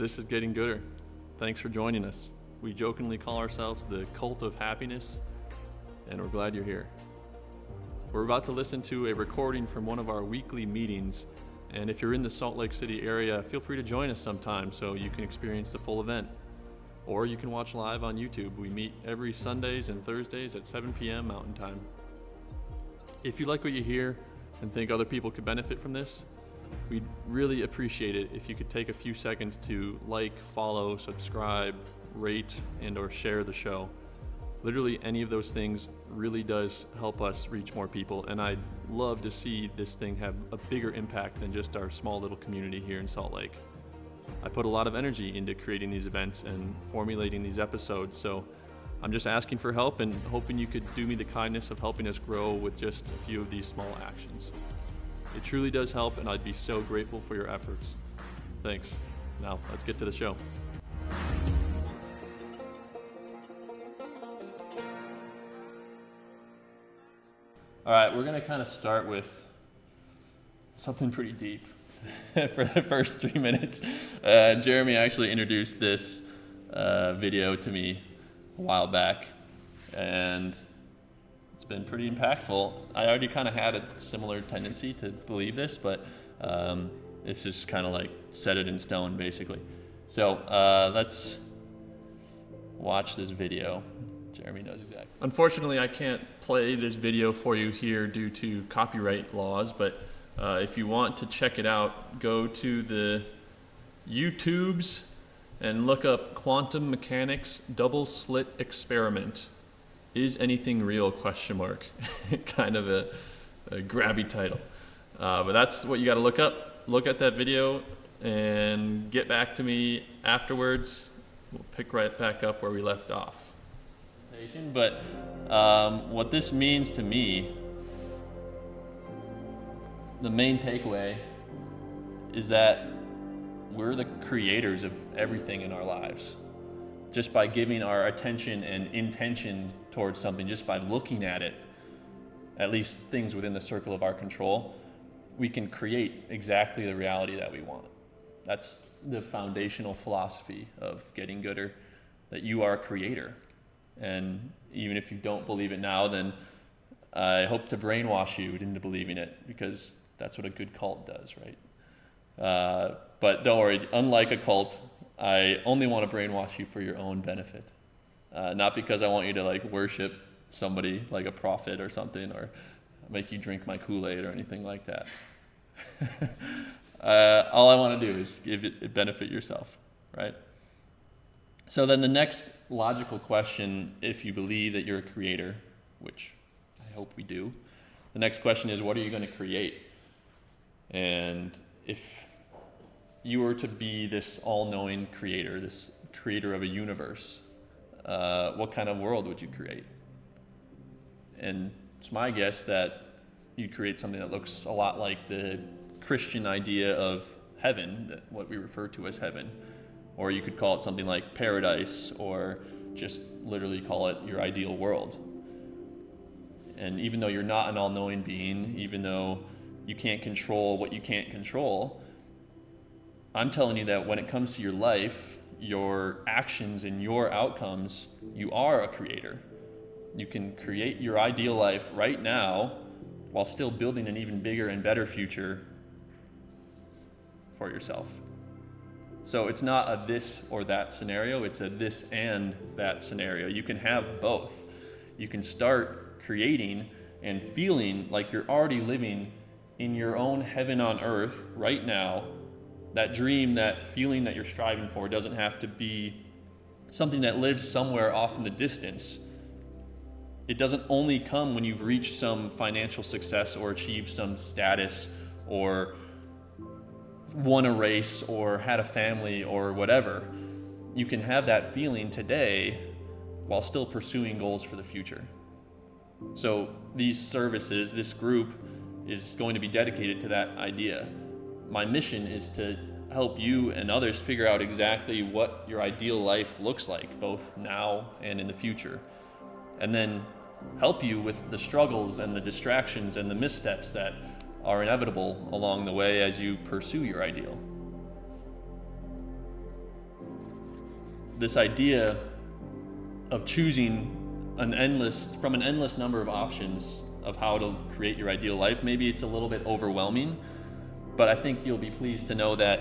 This is Getting Gooder. Thanks for joining us. We jokingly call ourselves the Cult of Happiness, and we're glad you're here. We're about to listen to a recording from one of our weekly meetings, and if you're in the Salt Lake City area, feel free to join us sometime so you can experience the full event. Or you can watch live on YouTube. We meet every Sundays and Thursdays at 7 p.m. Mountain Time. If you like what you hear and think other people could benefit from this, we'd really appreciate it if you could take a few seconds to like, follow, subscribe, rate, and or share the show. Literally any of those things really does help us reach more people, and I'd love to see this thing have a bigger impact than just our small little community here in Salt Lake. I put a lot of energy into creating these events and formulating these episodes, so I'm just asking for help and hoping you could do me the kindness of helping us grow with just a few of these small actions. It truly does help, and I'd be so grateful for your efforts. Thanks. Now, let's get to the show. All right, we're going to kind of start with something pretty deep for the first 3 minutes. Jeremy actually introduced this video to me a while back, and it's been pretty impactful. I already kind of had a similar tendency to believe this, but it's just kind of like set it in stone, basically. So let's watch this video. Jeremy knows exactly. Unfortunately, I can't play this video for you here due to copyright laws, but if you want to check it out, go to the YouTubes and look up Quantum Mechanics Double Slit Experiment. Is anything real? ? Kind of a grabby title. But that's what you got to look up. Look at that video and get back to me afterwards. We'll pick right back up where we left off. But what this means to me, the main takeaway is that we're the creators of everything in our lives. Just by giving our attention and intention towards something, just by looking at it, at least things within the circle of our control, we can create exactly the reality that we want. That's the foundational philosophy of Getting Gooder, that you are a creator. And even if you don't believe it now, then I hope to brainwash you into believing it, because that's what a good cult does, right? But don't worry, unlike a cult, I only want to brainwash you for your own benefit. Not because I want you to like worship somebody like a prophet or something, or make you drink my Kool-Aid or anything like that. All I want to do is give it benefit yourself, right? So then the next logical question, if you believe that you're a creator, which I hope we do, the next question is, what are you going to create? And if you were to be this all-knowing creator, this creator of a universe, what kind of world would you create? And it's my guess that you'd create something that looks a lot like the Christian idea of heaven, what we refer to as heaven. Or you could call it something like paradise, or just literally call it your ideal world. And even though you're not an all-knowing being, even though you can't control what you can't control, I'm telling you that when it comes to your life, your actions and your outcomes, you are a creator. You can create your ideal life right now while still building an even bigger and better future for yourself. So it's not a this or that scenario, it's a this and that scenario. You can have both. You can start creating and feeling like you're already living in your own heaven on earth right now. That dream, that feeling that you're striving for doesn't have to be something that lives somewhere off in the distance. It doesn't only come when you've reached some financial success or achieved some status or won a race or had a family or whatever. You can have that feeling today while still pursuing goals for the future. So these services, this group, is going to be dedicated to that idea. My mission is to help you and others figure out exactly what your ideal life looks like, both now and in the future, and then help you with the struggles and the distractions and the missteps that are inevitable along the way as you pursue your ideal. this idea of choosing from an endless number of options of how to create your ideal life, maybe it's a little bit overwhelming, but I think you'll be pleased to know that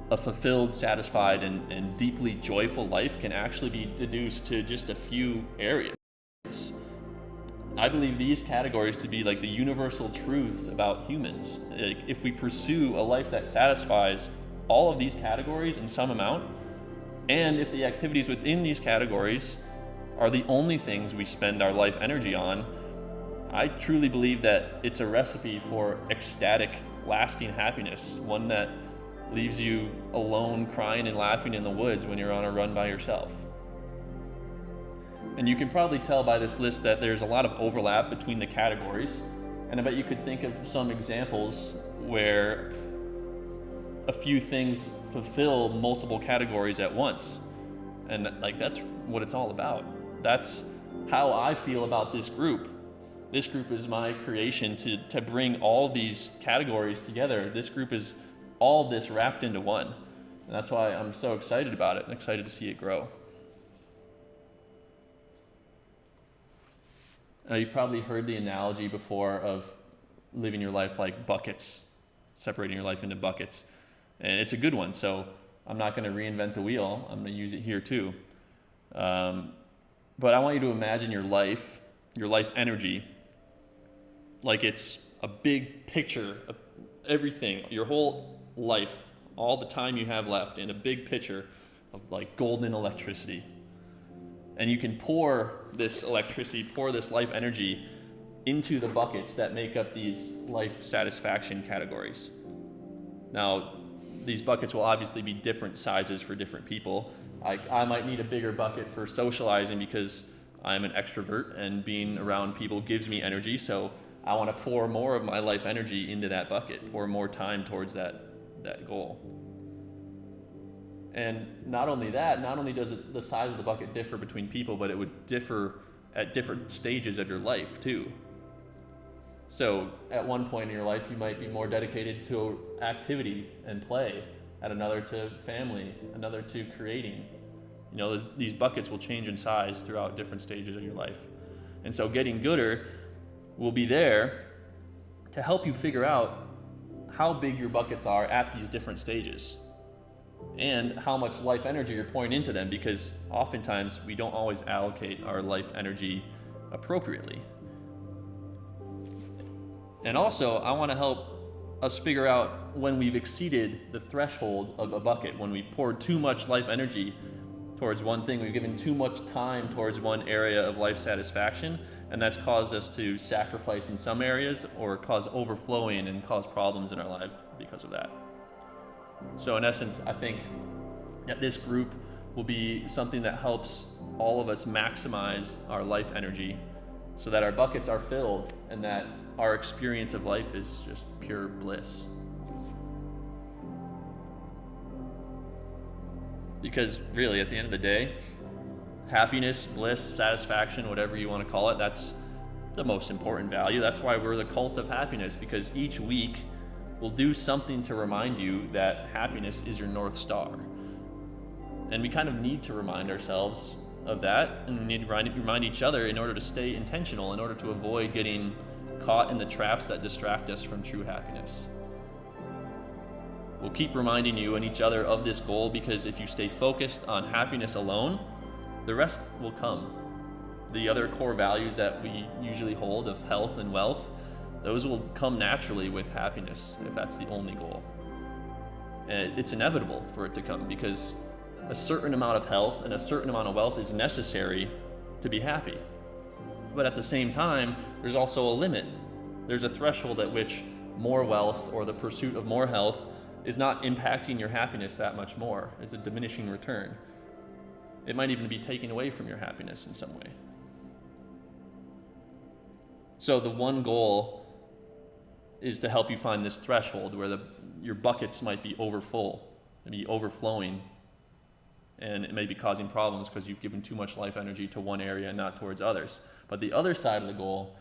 a fulfilled, satisfied, and deeply joyful life can actually be deduced to just a few areas. I believe these categories to be like the universal truths about humans. Like, if we pursue a life that satisfies all of these categories in some amount, and if the activities within these categories are the only things we spend our life energy on, I truly believe that it's a recipe for ecstatic, lasting happiness, one that leaves you alone crying and laughing in the woods when you're on a run by yourself. And you can probably tell by this list that there's a lot of overlap between the categories, and I bet you could think of some examples where a few things fulfill multiple categories at once. And like, that's what it's all about. That's how I feel about this group. This group is my creation to bring all these categories together. This group is all this wrapped into one. And that's why I'm so excited about it and excited to see it grow. You've probably heard the analogy before of living your life like buckets, separating your life into buckets. And it's a good one, so I'm not going to reinvent the wheel. I'm going to use it here too. But I want you to imagine your life energy, like it's a big picture of everything, your whole life, all the time you have left, in a big picture of like golden electricity. And you can pour this electricity, pour this life energy into the buckets that make up these life satisfaction categories. Now, these buckets will obviously be different sizes for different people. I might need a bigger bucket for socializing because I'm an extrovert and being around people gives me energy, so I want to pour more of my life energy into that bucket, pour more time towards that goal. And not only does the size of the bucket differ between people, but it would differ at different stages of your life too. So at one point in your life, you might be more dedicated to activity and play, at another to family, another to creating. You know, these buckets will change in size throughout different stages of your life. And so Getting Gooder will be there to help you figure out how big your buckets are at these different stages and how much life energy you're pouring into them, because oftentimes we don't always allocate our life energy appropriately. And also, I want to help us figure out when we've exceeded the threshold of a bucket, when we've poured too much life energy towards one thing, we've given too much time towards one area of life satisfaction, and that's caused us to sacrifice in some areas or cause overflowing and cause problems in our life because of that. So in essence, I think that this group will be something that helps all of us maximize our life energy so that our buckets are filled and that our experience of life is just pure bliss. Because really, at the end of the day, happiness, bliss, satisfaction, whatever you want to call it, that's the most important value. That's why we're the cult of happiness, because each week we'll do something to remind you that happiness is your North Star. And we kind of need to remind ourselves of that, and we need to remind each other in order to stay intentional, in order to avoid getting caught in the traps that distract us from true happiness. We'll keep reminding you and each other of this goal, because if you stay focused on happiness alone, the rest will come. The other core values that we usually hold of health and wealth, those will come naturally with happiness if that's the only goal. And it's inevitable for it to come, because a certain amount of health and a certain amount of wealth is necessary to be happy. But at the same time, there's also a limit. There's a threshold at which more wealth or the pursuit of more health is not impacting your happiness that much more. It's a diminishing return. It might even be taking away from your happiness in some way. So the one goal is to help you find this threshold where your buckets might be overfull, maybe overflowing, and it may be causing problems because you've given too much life energy to one area and not towards others. But the other side of the goal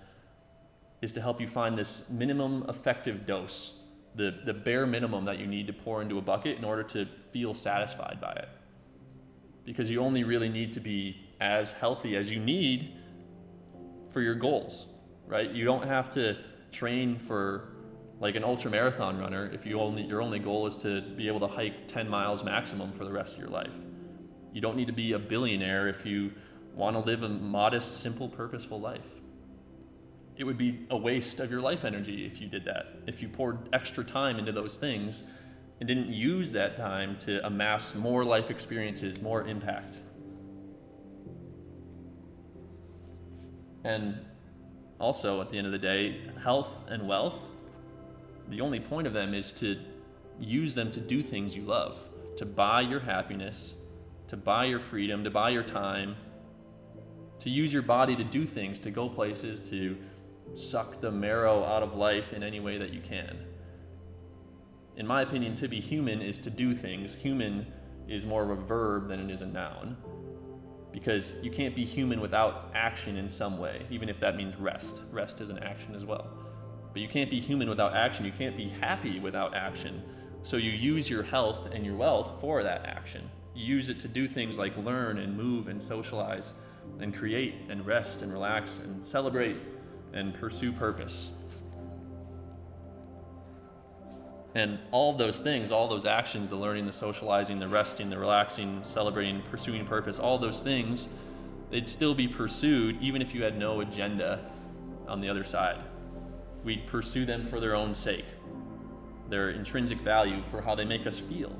is to help you find this minimum effective dose, the bare minimum that you need to pour into a bucket in order to feel satisfied by it. because you only really need to be as healthy as you need for your goals, right? You don't have to train for like an ultra marathon runner if your only goal is to be able to hike 10 miles maximum for the rest of your life. You don't need to be a billionaire if you want to live a modest, simple, purposeful life. It would be a waste of your life energy if you did that, if you poured extra time into those things and didn't use that time to amass more life experiences, more impact. And also, at the end of the day, health and wealth, the only point of them is to use them to do things you love, to buy your happiness, to buy your freedom, to buy your time, to use your body to do things, to go places, to suck the marrow out of life in any way that you can. In my opinion, to be human is to do things. Human is more of a verb than it is a noun, because you can't be human without action in some way, even if that means rest. Rest is an action as well. But you can't be human without action. You can't be happy without action. So you use your health and your wealth for that action. You use it to do things like learn and move and socialize and create and rest and relax and celebrate and pursue purpose. And all of those things, all those actions, the learning, the socializing, the resting, the relaxing, celebrating, pursuing purpose, all those things, they'd still be pursued even if you had no agenda on the other side. We'd pursue them for their own sake, their intrinsic value, for how they make us feel.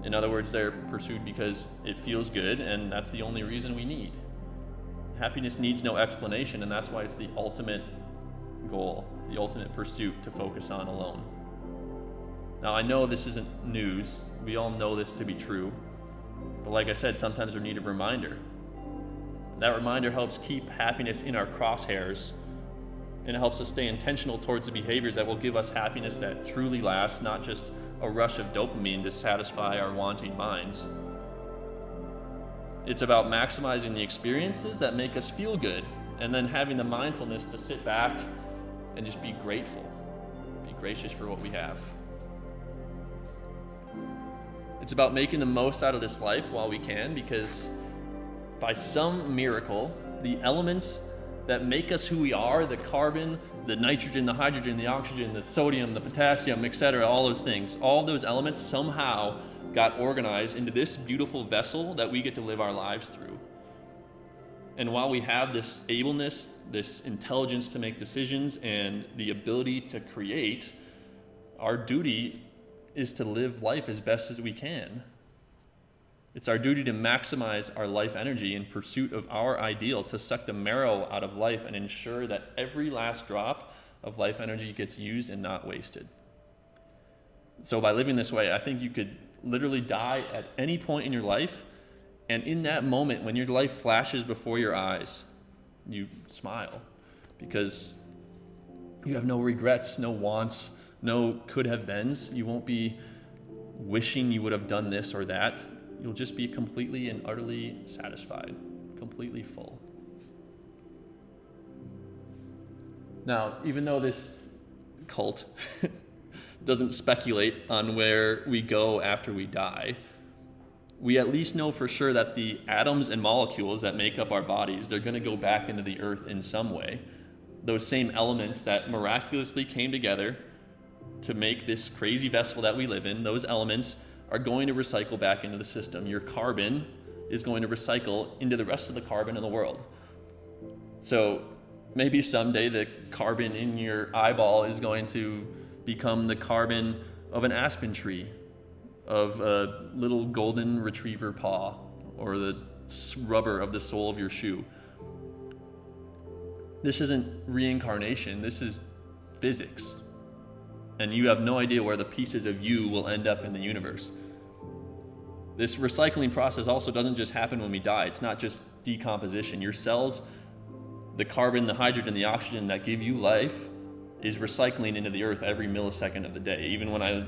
In other words, they're pursued because it feels good, and that's the only reason we need. Happiness needs no explanation, and that's why it's the ultimate goal, the ultimate pursuit to focus on alone. Now, I know this isn't news. We all know this to be true. But like I said, sometimes we need a reminder. That reminder helps keep happiness in our crosshairs, and it helps us stay intentional towards the behaviors that will give us happiness that truly lasts, not just a rush of dopamine to satisfy our wanting minds. It's about maximizing the experiences that make us feel good, and then having the mindfulness to sit back and just be grateful, be gracious for what we have. It's about making the most out of this life while we can, because by some miracle, the elements that make us who we are, the carbon, the nitrogen, the hydrogen, the oxygen, the sodium, the potassium, etc., all those things, all those elements somehow got organized into this beautiful vessel that we get to live our lives through. And while we have this ableness, this intelligence to make decisions, and the ability to create, our duty is to live life as best as we can. It's our duty to maximize our life energy in pursuit of our ideal, to suck the marrow out of life and ensure that every last drop of life energy gets used and not wasted. So by living this way, I think you could literally die at any point in your life, and in that moment when your life flashes before your eyes, you smile, because you have no regrets, no wants, no could have beens. You won't be wishing you would have done this or that. You'll just be completely and utterly satisfied, completely full. Now, even though this cult doesn't speculate on where we go after we die, we at least know for sure that the atoms and molecules that make up our bodies, they're going to go back into the earth in some way. Those same elements that miraculously came together to make this crazy vessel that we live in, those elements are going to recycle back into the system. Your carbon is going to recycle into the rest of the carbon in the world. So maybe someday the carbon in your eyeball is going to become the carbon of an aspen tree, of a little golden retriever paw, or the rubber of the sole of your shoe. This isn't reincarnation, this is physics. And you have no idea where the pieces of you will end up in the universe. This recycling process also doesn't just happen when we die. It's not just decomposition. Your cells, the carbon, the hydrogen, the oxygen that give you life, is recycling into the earth every millisecond of the day. Even when I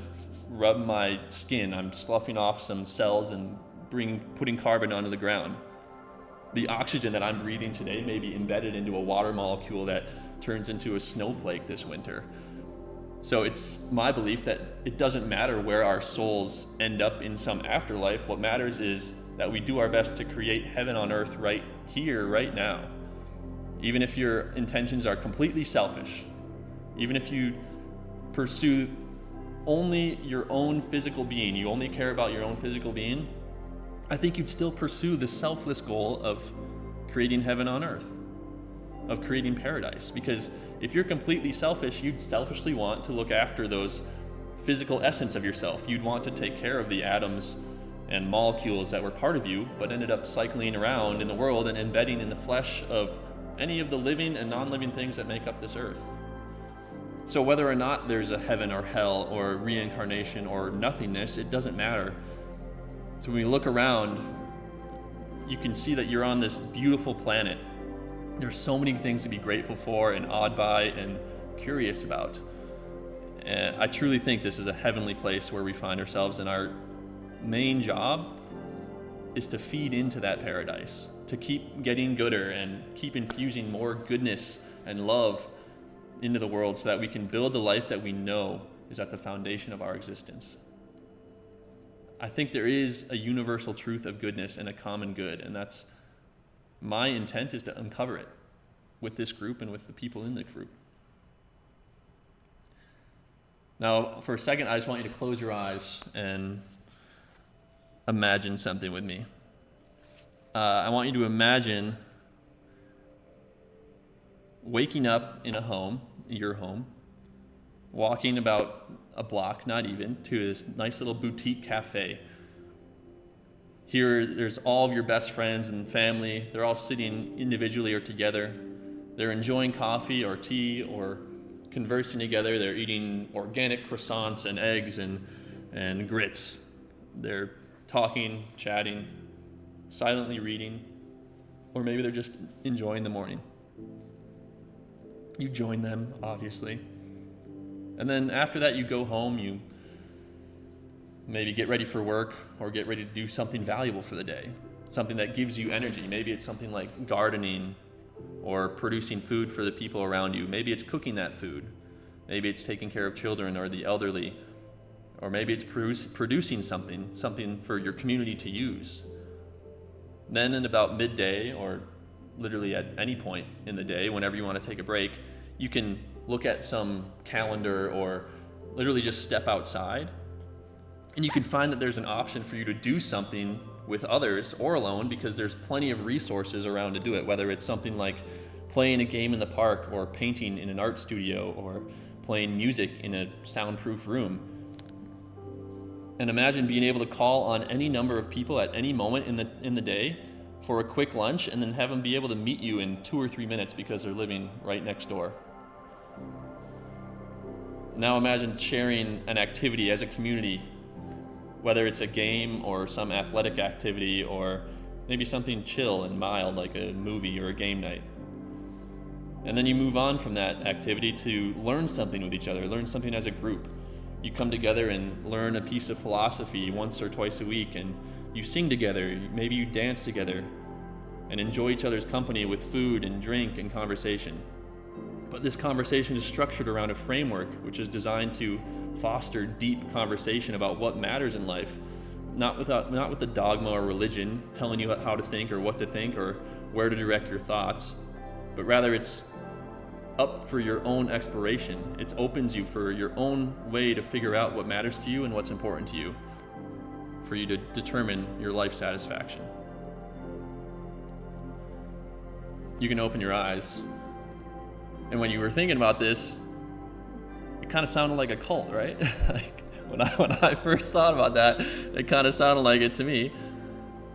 rub my skin, I'm sloughing off some cells and putting carbon onto the ground. The oxygen that I'm breathing today may be embedded into a water molecule that turns into a snowflake this winter. So it's my belief that it doesn't matter where our souls end up in some afterlife. What matters is that we do our best to create heaven on earth right here, right now. Even if your intentions are completely selfish, even if you pursue only your own physical being, you only care about your own physical being, I think you'd still pursue the selfless goal of creating heaven on earth, of creating paradise. Because if you're completely selfish, you'd selfishly want to look after those physical essence of yourself. You'd want to take care of the atoms and molecules that were part of you, but ended up cycling around in the world and embedding in the flesh of any of the living and non-living things that make up this earth. So whether or not there's a heaven or hell or reincarnation or nothingness, it doesn't matter. So when you look around, you can see that you're on this beautiful planet. There's so many things to be grateful for and awed by and curious about. And I truly think this is a heavenly place where we find ourselves, and our main job is to feed into that paradise, to keep getting gooder and keep infusing more goodness and love into the world so that we can build the life that we know is at the foundation of our existence. I think there is a universal truth of goodness and a common good, and that's my intent is to uncover it with this group and with the people in the group. Now, for a second, I just want you to close your eyes and imagine something with me. I want you to imagine waking up in a home, your home, walking about a block, not even, to this nice little boutique cafe. Here, there's all of your best friends and family. They're all sitting individually or together. They're enjoying coffee or tea or conversing together. They're eating organic croissants and eggs and grits. They're talking, chatting, silently reading, or maybe they're just enjoying the morning. You join them, obviously. And then after that, you go home, you maybe get ready for work or get ready to do something valuable for the day, something that gives you energy. Maybe it's something like gardening or producing food for the people around you. Maybe it's cooking that food. Maybe it's taking care of children or the elderly. Or maybe it's producing something for your community to use. Then at about midday, or literally at any point in the day, whenever you want to take a break, you can look at some calendar or literally just step outside, and you can find that there's an option for you to do something with others or alone, because there's plenty of resources around to do it, whether it's something like playing a game in the park or painting in an art studio or playing music in a soundproof room. And imagine being able to call on any number of people at any moment in the day for a quick lunch, and then have them be able to meet you in 2 or 3 minutes because they're living right next door. Now imagine sharing an activity as a community, whether it's a game or some athletic activity or maybe something chill and mild like a movie or a game night. And then you move on from that activity to learn something with each other, learn something as a group. You come together and learn a piece of philosophy once or twice a week, and you sing together, maybe you dance together, and enjoy each other's company with food and drink and conversation. But this conversation is structured around a framework which is designed to foster deep conversation about what matters in life, not with the dogma or religion telling you how to think or what to think or where to direct your thoughts, but rather it's up for your own exploration. It opens you for your own way to figure out what matters to you and what's important to you, for you to determine your life satisfaction. You can open your eyes. And when you were thinking about this, it kind of sounded like a cult, right? Like when I first thought about that, it kind of sounded like it to me.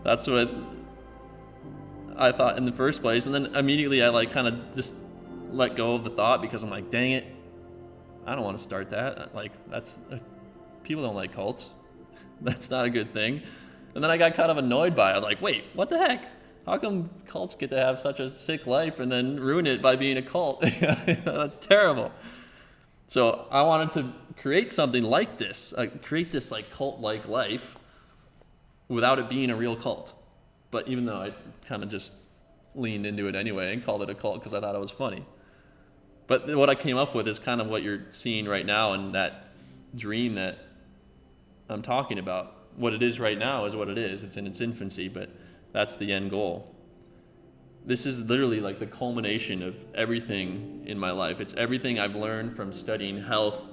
That's what I thought in the first place. And then immediately I kind of just let go of the thought, because I'm like, dang it, I don't want to start that. People don't like cults. That's not a good thing. And then I got kind of annoyed by it. Like, wait, what the heck? How come cults get to have such a sick life and then ruin it by being a cult? That's terrible. So I wanted to create something like this, create this cult-like life without it being a real cult. But even though I kind of just leaned into it anyway and called it a cult because I thought it was funny. But what I came up with is kind of what you're seeing right now in that dream that I'm talking about. what it is right now is what it is. It's in its infancy, but that's the end goal. This is literally like the culmination of everything in my life. It's everything I've learned from studying health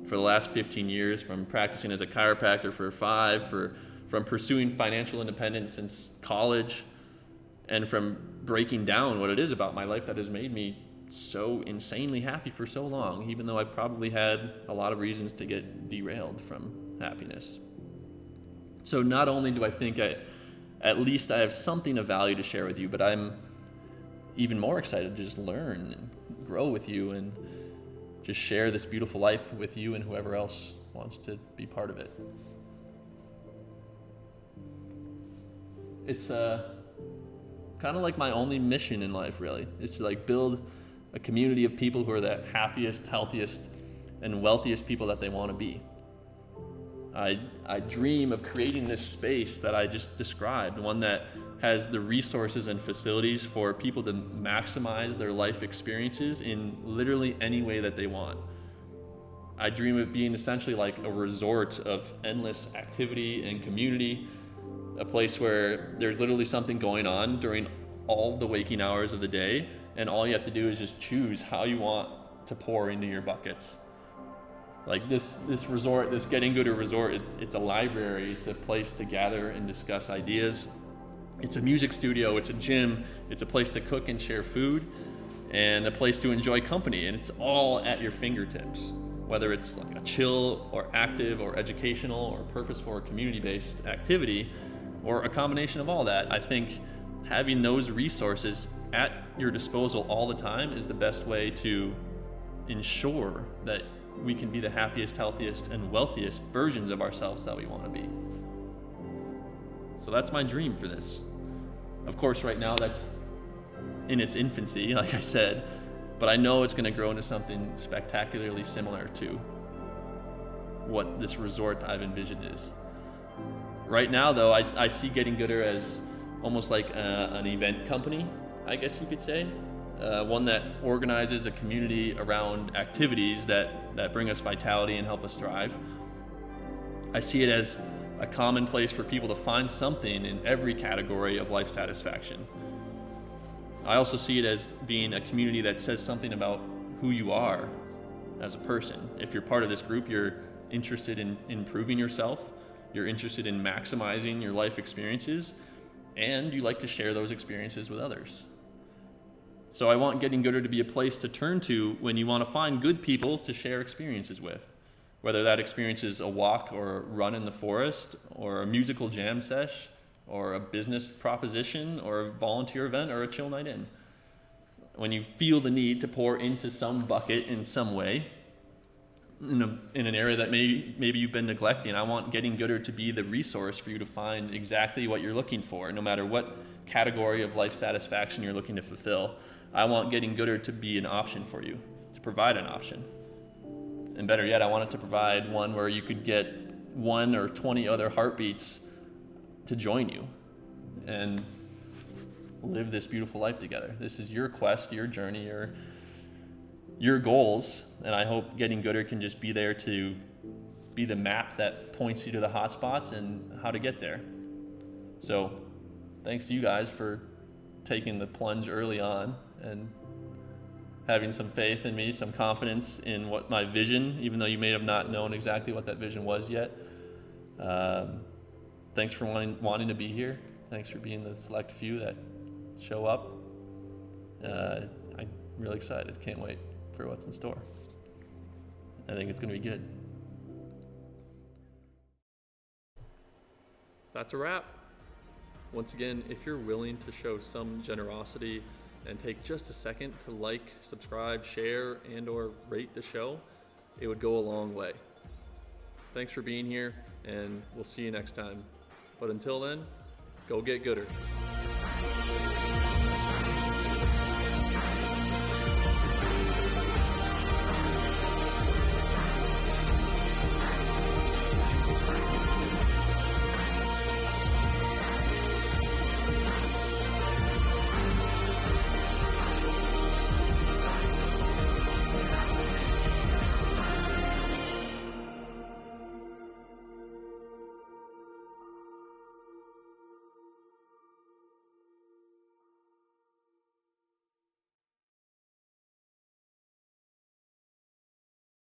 for the last 15 years, from practicing as a chiropractor for 5, from pursuing financial independence since college, and from breaking down what it is about my life that has made me so insanely happy for so long, even though I've probably had a lot of reasons to get derailed from happiness. So not only do I think at least I have something of value to share with you, but I'm even more excited to just learn and grow with you and just share this beautiful life with you and whoever else wants to be part of it. It's kind of like my only mission in life, really, is to like build a community of people who are the happiest, healthiest, and wealthiest people that they want to be. I dream of creating this space that I just described, one that has the resources and facilities for people to maximize their life experiences in literally any way that they want. I dream of being essentially like a resort of endless activity and community, a place where there's literally something going on during all the waking hours of the day, and all you have to do is just choose how you want to pour into your buckets. Like this resort, this Getting Gooder resort, it's a library, it's a place to gather and discuss ideas. It's a music studio, it's a gym, it's a place to cook and share food, and a place to enjoy company, and it's all at your fingertips. Whether it's like a chill or active or educational or purposeful or community-based activity, or a combination of all that, I think having those resources at your disposal all the time is the best way to ensure that we can be the happiest, healthiest, and wealthiest versions of ourselves that we want to be. So that's my dream for this. Of course, right now that's in its infancy, like I said, but I know it's going to grow into something spectacularly similar to what this resort I've envisioned is. Right now, though, I see Getting Gooder as almost like an event company, I guess you could say. One that organizes a community around activities that bring us vitality and help us thrive. I see it as a common place for people to find something in every category of life satisfaction. I also see it as being a community that says something about who you are as a person. If you're part of this group, you're interested in improving yourself, you're interested in maximizing your life experiences, and you like to share those experiences with others. So I want Getting Gooder to be a place to turn to when you want to find good people to share experiences with, whether that experience is a walk or a run in the forest, or a musical jam sesh, or a business proposition, or a volunteer event, or a chill night in. When you feel the need to pour into some bucket in some way, in an area that maybe you've been neglecting, I want Getting Gooder to be the resource for you to find exactly what you're looking for, no matter what category of life satisfaction you're looking to fulfill. I want Getting Gooder to be an option for you, to provide an option. And better yet, I want it to provide one where you could get 1 or 20 other heartbeats to join you and live this beautiful life together. This is your quest, your journey, your goals, and I hope Getting Gooder can just be there to be the map that points you to the hot spots and how to get there. So thanks to you guys for taking the plunge early on and having some faith in me, some confidence in what my vision, even though you may have not known exactly what that vision was yet. Thanks for wanting to be here. Thanks for being the select few that show up. I'm really excited. Can't wait for what's in store. I think it's going to be good. That's a wrap. Once again, if you're willing to show some generosity and take just a second to like, subscribe, share, and or rate the show, it would go a long way. Thanks for being here, and we'll see you next time. But until then, go get gooder.